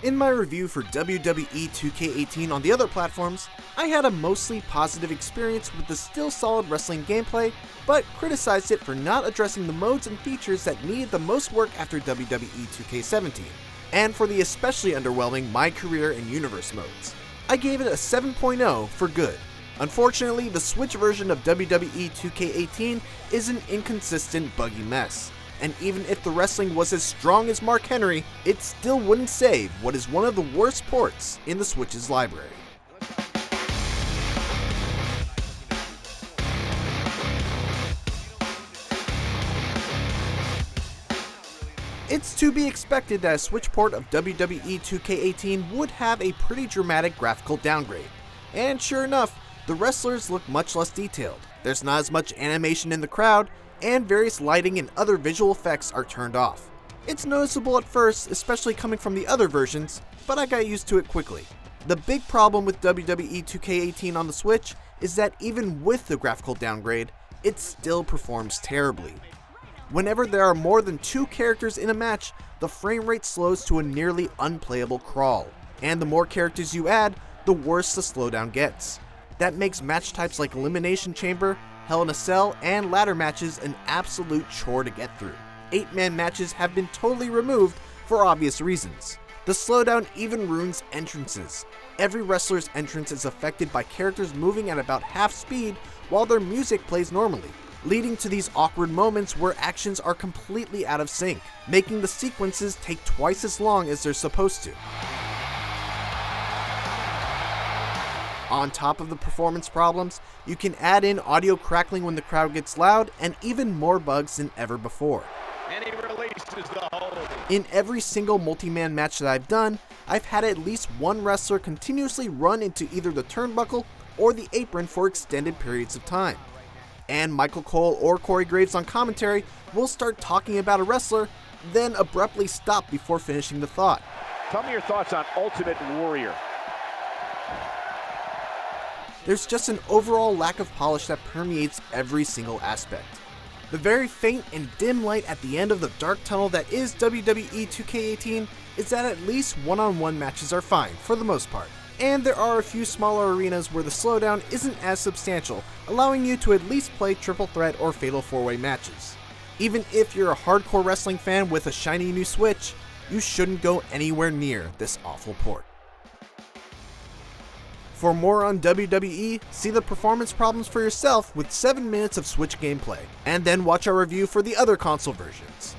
In my review for WWE 2K18 on the other platforms, I had a mostly positive experience with the still solid wrestling gameplay, but criticized it for not addressing the modes and features that needed the most work after WWE 2K17, and for the especially underwhelming My Career and Universe modes. I gave it a 7.0 for good. Unfortunately, the Switch version of WWE 2K18 is an inconsistent, buggy mess. And even if the wrestling was as strong as Mark Henry, it still wouldn't save what is one of the worst ports in the Switch's library. It's to be expected that a Switch port of WWE 2K18 would have a pretty dramatic graphical downgrade. And sure enough, the wrestlers look much less detailed. There's not as much animation in the crowd, and various lighting and other visual effects are turned off. It's noticeable at first, especially coming from the other versions, but I got used to it quickly. The big problem with WWE 2K18 on the Switch is that even with the graphical downgrade, it still performs terribly. Whenever there are more than 2 characters in a match, the frame rate slows to a nearly unplayable crawl, and the more characters you add, the worse the slowdown gets. That makes match types like Elimination Chamber, Hell in a Cell, and ladder matches an absolute chore to get through. 8-man matches have been totally removed for obvious reasons. The slowdown even ruins entrances. Every wrestler's entrance is affected by characters moving at about half speed while their music plays normally, leading to these awkward moments where actions are completely out of sync, making the sequences take twice as long as they're supposed to. On top of the performance problems, you can add in audio crackling when the crowd gets loud and even more bugs than ever before. And he releases the hold. In every single multi-man match that I've done, I've had at least one wrestler continuously run into either the turnbuckle or the apron for extended periods of time. And Michael Cole or Corey Graves on commentary will start talking about a wrestler, then abruptly stop before finishing the thought. Tell me your thoughts on Ultimate Warrior. There's just an overall lack of polish that permeates every single aspect. The very faint and dim light at the end of the dark tunnel that is WWE 2K18 is that at least one-on-one matches are fine, for the most part. And there are a few smaller arenas where the slowdown isn't as substantial, allowing you to at least play triple threat or fatal 4-way matches. Even if you're a hardcore wrestling fan with a shiny new Switch, you shouldn't go anywhere near this awful port. For more on WWE, see the performance problems for yourself with 7 minutes of Switch gameplay, and then watch our review for the other console versions.